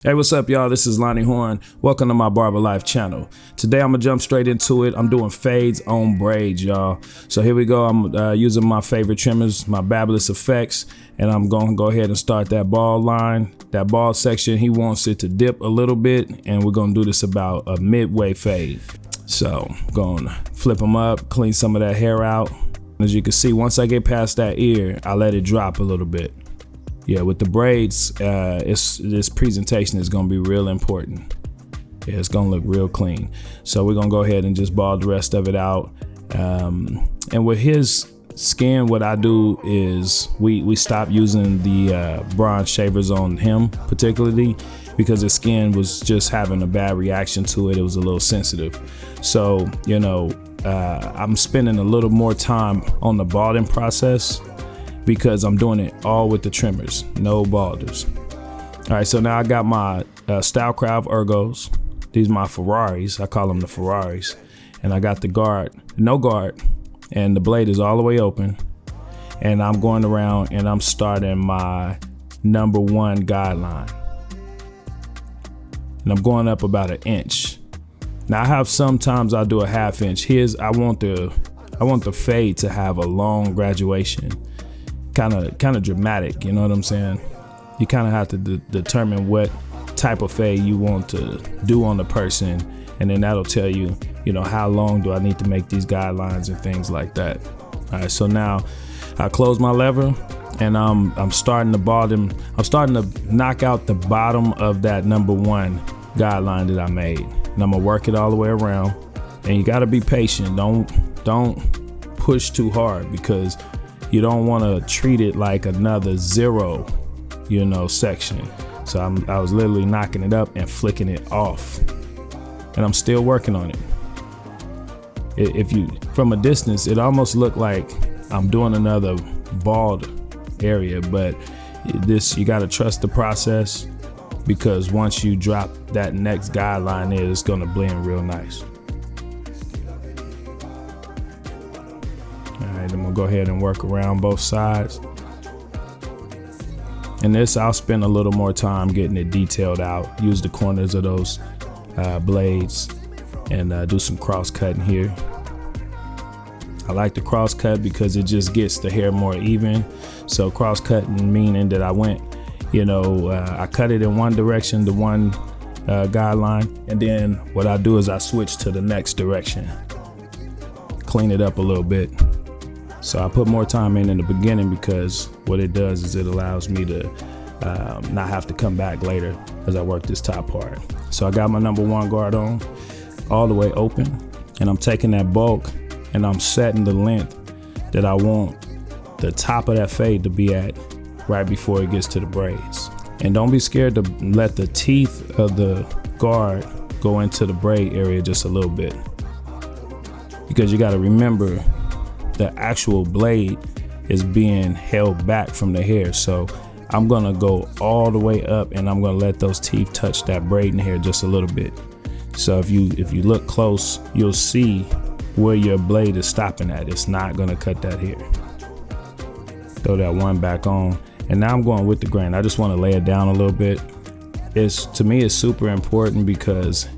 Hey, what's up, y'all? This is Lonnie Horne. Welcome to my Barber Life channel. Today, I'm gonna jump straight into it. I'm doing fades on braids, y'all. So here we go. I'm using my favorite trimmers, my Babyliss Effects, and I'm gonna go ahead and start that ball line. That ball section, he wants it to dip a little bit, and we're gonna do this about a midway fade. So I'm gonna flip them up, clean some of that hair out. As you can see, once I get past that ear, I let it drop a little bit. Yeah, with the braids, this presentation is gonna be real important. Yeah, it's gonna look real clean. So we're gonna go ahead and just ball the rest of it out. And with his skin, what I do is we stop using the bronze shavers on him particularly because his skin was just having a bad reaction to it. It was a little sensitive. So, you know, I'm spending a little more time on the balding process because I'm doing it all with the trimmers, no balders. All right, so now I got my Stylecraft Ergos. These are my Ferraris, I call them the Ferraris. And I got the guard, no guard, and the blade is all the way open. And I'm going around and I'm starting my #1 guideline. And I'm going up about 1 inch. Now I have sometimes I do a 1/2 inch. I want the fade to have a long graduation. Kind of dramatic, you know what I'm saying? You kind of have to determine what type of fade you want to do on the person, and then that'll tell you, you know, how long do I need to make these guidelines and things like that. All right, so now I close my lever and I'm starting to bald him. I'm starting to knock out the bottom of that #1 guideline that I made, and I'm gonna work it all the way around. And you got to be patient. Don't push too hard because you don't want to treat it like another 0, you know, section. So I was literally knocking it up and flicking it off, and I'm still working on it. If you, from a distance, it almost looked like I'm doing another bald area, but you got to trust the process because once you drop that next guideline in, it's going to blend real nice. All right, I'm gonna go ahead and work around both sides. And this, I'll spend a little more time getting it detailed out. Use the corners of those blades and do some cross cutting here. I like the cross cut because it just gets the hair more even. So cross cutting meaning that I went, you know, I cut it in one direction, the one guideline, and then what I do is I switch to the next direction. Clean it up a little bit. So I put more time in the beginning because what it does is it allows me to not have to come back later as I work this top part. So I got my #1 guard on all the way open, and I'm taking that bulk and I'm setting the length that I want the top of that fade to be at right before it gets to the braids. And don't be scared to let the teeth of the guard go into the braid area just a little bit, because you got to remember the actual blade is being held back from the hair. So I'm gonna go all the way up and I'm gonna let those teeth touch that braiding hair just a little bit. So if you look close, you'll see where your blade is stopping at. It's not gonna cut that hair. Throw that one back on. And now I'm going with the grain. I just wanna lay it down a little bit. To me, it's super important because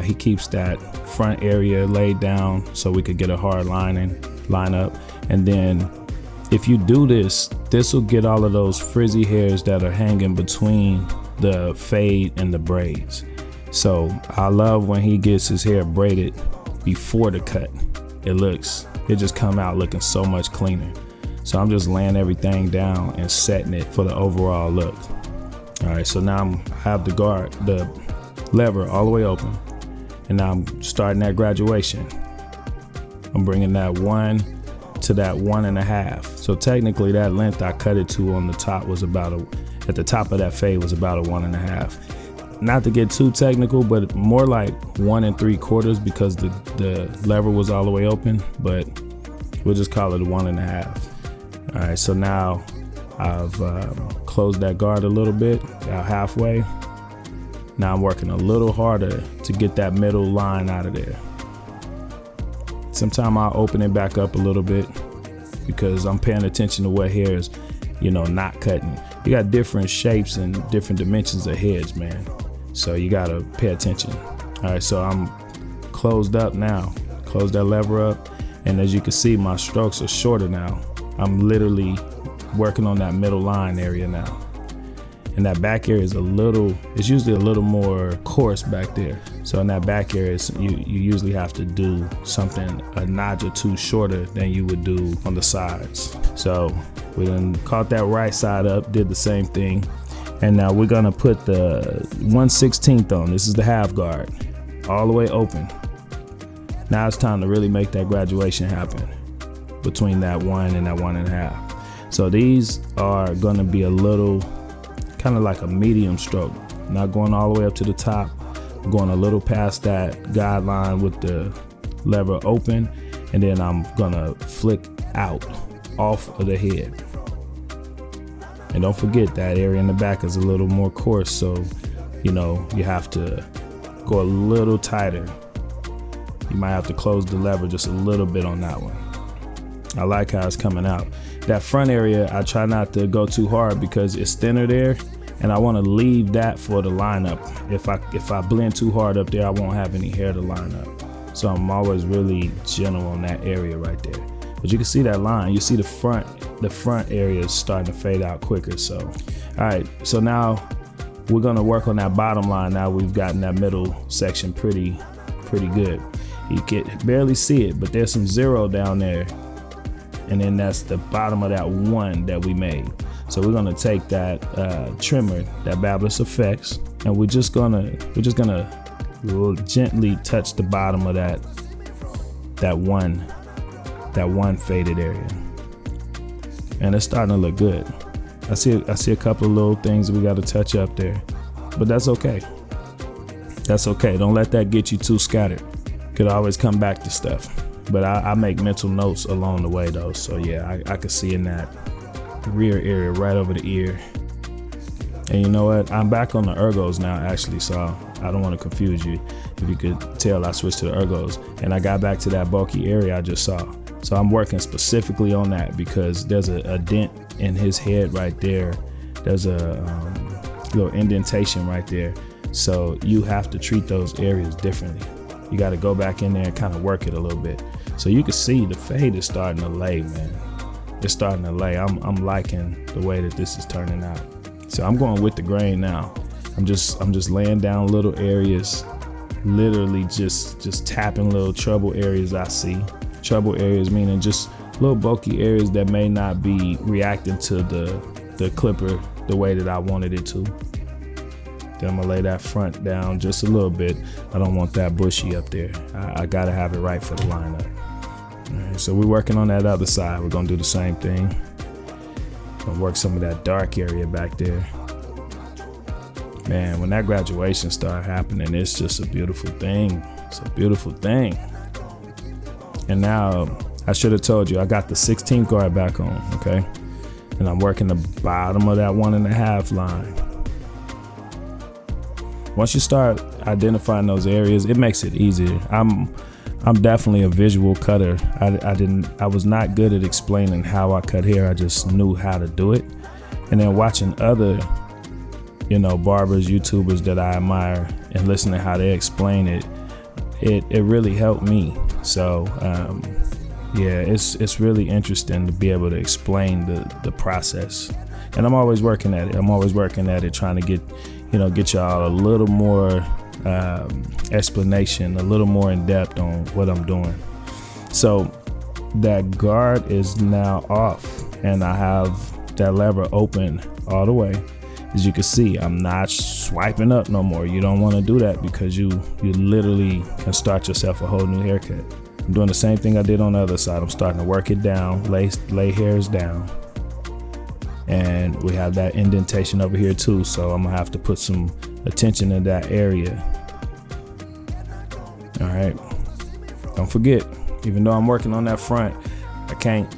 he keeps that front area laid down so we could get a hard line up. And then if you do this will get all of those frizzy hairs that are hanging between the fade and the braids. So I love when he gets his hair braided before the cut. It just come out looking so much cleaner. So I'm just laying everything down and setting it for the overall look. All right, so now I have the lever all the way open, and now I'm starting that graduation. I'm bringing that 1 to that 1.5. So technically that length I cut it to on the top was at the top of that fade was about a 1.5. Not to get too technical, but more like 1 3/4 because the lever was all the way open, but we'll just call it a 1.5. All right, so now I've closed that guard a little bit, about halfway. Now I'm working a little harder to get that middle line out of there. Sometimes I'll open it back up a little bit because I'm paying attention to what hairs, you know, not cutting. You got different shapes and different dimensions of heads, man. So you gotta pay attention. All right, so I'm closed up now. Close that lever up, and as you can see, my strokes are shorter now. I'm literally working on that middle line area now. And that back area is it's usually a little more coarse back there. So in that back area, you usually have to do something a notch or two shorter than you would do on the sides. So we done caught that right side up, did the same thing. And now we're gonna put the 1/16 on. This is the half guard, all the way open. Now it's time to really make that graduation happen between that 1 and that 1.5. So these are gonna be a little, kind of like a medium stroke, not going all the way up to the top, going a little past that guideline with the lever open, and then I'm gonna flick out off of the head. And don't forget that area in the back is a little more coarse, so you have to go a little tighter. You might have to close the lever just a little bit on that one. I like how it's coming out. That front area, I try not to go too hard because it's thinner there, and I want to leave that for the lineup. If I blend too hard up there, I won't have any hair to line up. So I'm always really gentle on that area right there. But you can see that line. You see the front area is starting to fade out quicker. So, all right. So now we're gonna work on that bottom line. Now we've gotten that middle section pretty good. You can barely see it, but there's some 0 down there. And then that's the bottom of that 1 that we made. So we're gonna take that trimmer, that Babyliss Effects, and we're just gonna gently touch the bottom of that one faded area. And it's starting to look good. I see a couple of little things we gotta touch up there, but that's okay. That's okay. Don't let that get you too scattered. Could always come back to stuff. But I make mental notes along the way though. So yeah, I could see in that rear area right over the ear. And you know what? I'm back on the ergos now actually, so I don't want to confuse you. If you could tell, I switched to the ergos and I got back to that bulky area I just saw. So I'm working specifically on that because there's a dent in his head right there. There's a little indentation right there. So you have to treat those areas differently. You got to go back in there and kind of work it a little bit. So you can see the fade is starting to lay, man. It's starting to lay. I'm liking the way that this is turning out. So I'm going with the grain now. I'm just laying down little areas, literally just tapping little trouble areas I see. Trouble areas meaning just little bulky areas that may not be reacting to the clipper the way that I wanted it to. Then I'm gonna lay that front down just a little bit. I don't want that bushy up there. I gotta have it right for the lineup. All right, so we're working on that other side. We're gonna do the same thing. Gonna work some of that dark area back there. Man, when that graduation start happening, it's just a beautiful thing. It's a beautiful thing. And now, I should have told you, I got the 16th guard back on, okay? And I'm working the bottom of that 1.5 line. Once you start identifying those areas, it makes it easier. I'm definitely a visual cutter. I was not good at explaining how I cut hair. I just knew how to do it. And then watching other, barbers, YouTubers that I admire and listening to how they explain it, it really helped me. So yeah, it's really interesting to be able to explain the process. And I'm always working at it. Trying to get y'all a little more explanation, a little more in depth on what I'm doing. So that guard is now off and I have that lever open all the way. As you can see, I'm not swiping up no more. You don't want to do that because you literally can start yourself a whole new haircut. I'm doing the same thing I did on the other side. I'm starting to work it down, lay hairs down. And we have that indentation over here too, so I'm gonna have to put some attention in that area. All right, don't forget, even though I'm working on that front, I can't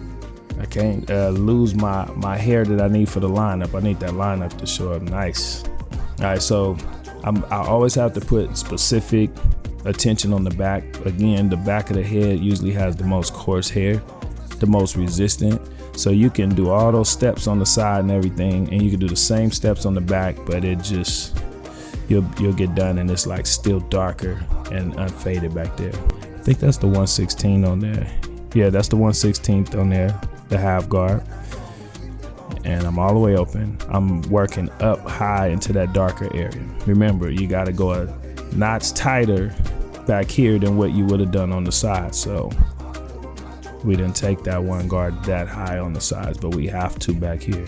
lose my hair that I need for the lineup. I need that lineup to show up nice. All right, so I always have to put specific attention on the back. Again, the back of the head usually has the most coarse hair, the most resistant. So you can do all those steps on the side and everything, and you can do the same steps on the back, but it just, you'll get done and it's like still darker and unfaded back there. I think that's the 1/16 on there. Yeah, that's the 1/16 on there, the half guard. And I'm all the way open. I'm working up high into that darker area. Remember, you got to go a notch tighter back here than what you would have done on the side. So we didn't take that one guard that high on the sides, but we have to back here.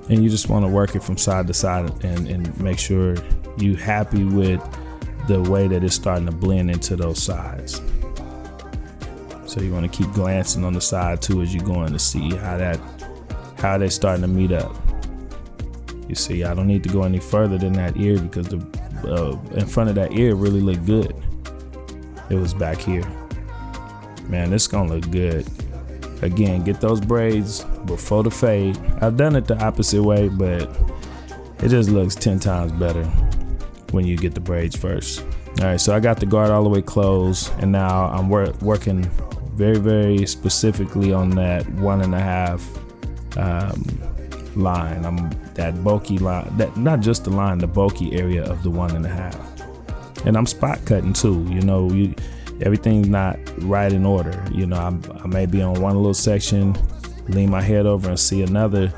And you just want to work it from side to side and make sure you happy with the way that it's starting to blend into those sides. So you want to keep glancing on the side too as you're going to see how they're starting to meet up. You see, I don't need to go any further than that ear because the in front of that ear really looked good. It was back here. Man, this gonna look good. Again, get those braids before the fade. I've done it the opposite way, but it just looks 10 times better when you get the braids first. All right, so I got the guard all the way closed, and now I'm working very, very specifically on that 1.5 line. I'm that bulky line, that not just the line, the bulky area of the 1.5. And I'm spot cutting too. You know, everything's not right in order. You know, I may be on one little section, lean my head over and see another,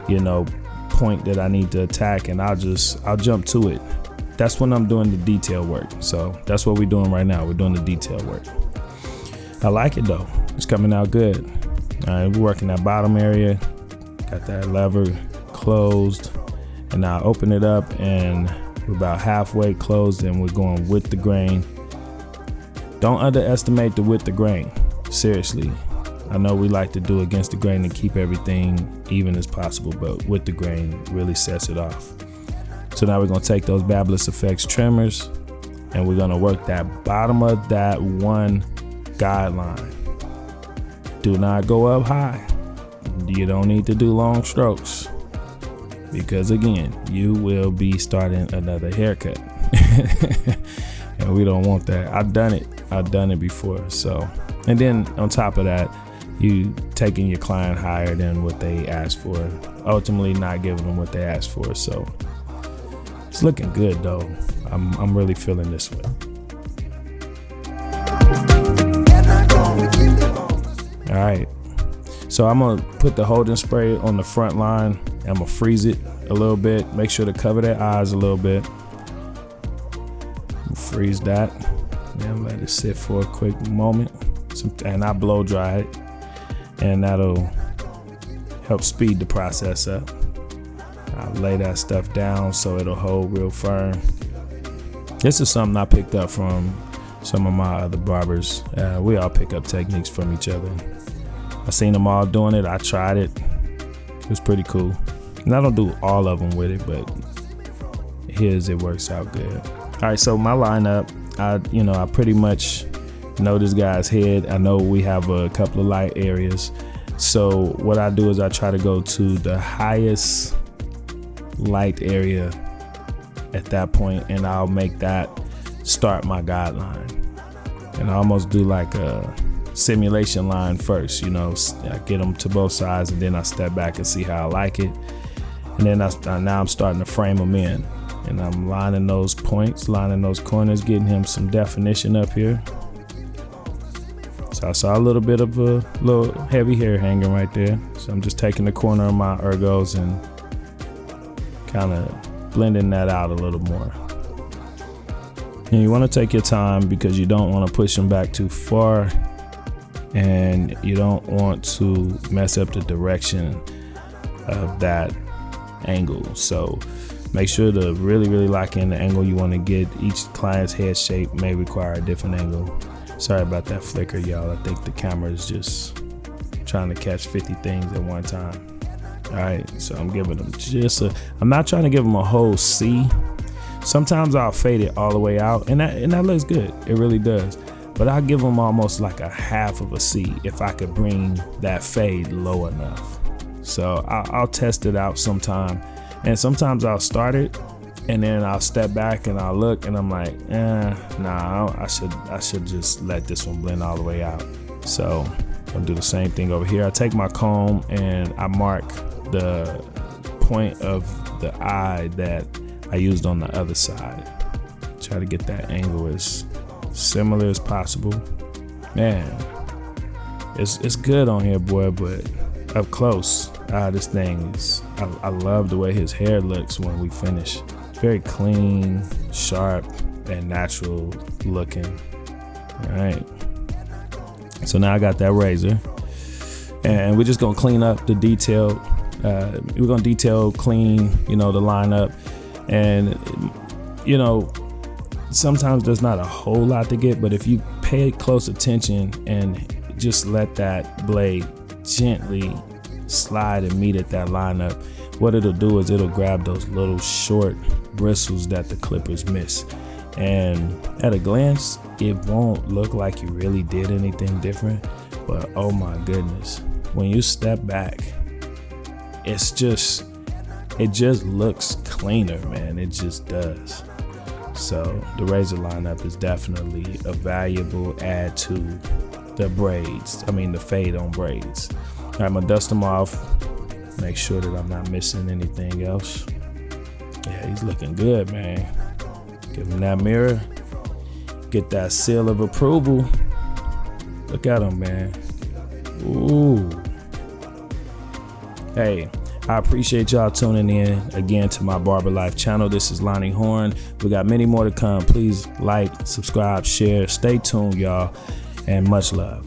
you know, point that I need to attack, and I'll jump to it. That's when I'm doing the detail work. So that's what we're doing right now. We're doing the detail work. I like it though. It's coming out good. All right, we're working that bottom area. Got that lever closed, and now I open it up, and we're about halfway closed, and we're going with the grain. Don't underestimate the with the grain. Seriously. I know we like to do against the grain and keep everything even as possible, but with the grain really sets it off. So now we're gonna take those Babyliss Effects trimmers, and we're gonna work that bottom of that one guideline. Do not go up high. You don't need to do long strokes, because again, you will be starting another haircut. And we don't want that. I've done it before. So, and then on top of that, you taking your client higher than what they asked for, ultimately not giving them what they asked for. So it's looking good though. I'm really feeling this way. All right. So I'm gonna put the holding spray on the front line. I'm gonna freeze it a little bit. Make sure to cover their eyes a little bit. Freeze that. Then let it sit for a quick moment. And I blow dry it, and that'll help speed the process up. I'll lay that stuff down so it'll hold real firm. This is something I picked up from some of my other barbers. We all pick up techniques from each other. I seen them all doing it. I tried it. It was pretty cool. And I don't do all of them with it, but his, it works out good. All right, so my lineup, I pretty much know this guy's head. I know we have a couple of light areas. So what I do is I try to go to the highest light area at that point, and I'll make that start my guideline. And I almost do like a simulation line first, I get them to both sides, and then I step back and see how I like it. And then now I'm starting to frame them in. And I'm lining those points, lining those corners, getting him some definition up here. So I saw a little bit of a little heavy hair hanging right there. So I'm just taking the corner of my ergos and kind of blending that out a little more. And you want to take your time because you don't want to push them back too far, and you don't want to mess up the direction of that angle. So make sure to really, really lock in the angle you want to get. Each client's head shape may require a different angle. Sorry about that flicker, y'all. I think the camera is just trying to catch 50 things at one time. All right, so I'm giving them I'm not trying to give them a whole C. Sometimes I'll fade it all the way out, and that looks good. It really does. But I'll give them almost like a half of a C if I could bring that fade low enough. So I'll test it out sometime. And sometimes I'll start it, and then I'll step back and I'll look, and I'm like, nah, I should just let this one blend all the way out. So I'll do the same thing over here. I take my comb and I mark the point of the eye that I used on the other side. Try to get that angle as similar as possible. Man, it's good on here, boy, but up close, this thing is, I love the way his hair looks when we finish. Very clean, sharp, and natural looking. All right. So now I got that razor, and we're just gonna clean up the detail. We're gonna detail clean, the lineup, and sometimes there's not a whole lot to get, but if you pay close attention and just let that blade gently slide and meet at that lineup, what it'll do is it'll grab those little short bristles that the clippers miss. And at a glance, it won't look like you really did anything different, but oh my goodness, when you step back, it just looks cleaner, man. It just does. So the razor lineup is definitely a valuable add to the the fade on braids. All right, I'm gonna dust them off, make sure that I'm not missing anything else. Yeah, he's looking good, man. Give him that mirror, get that seal of approval. Look at him, man. Ooh. Hey, I appreciate y'all tuning in again to my Barber Life channel. This is Lonnie Horne. We got many more to come. Please like, subscribe, share. Stay tuned, y'all, and much love.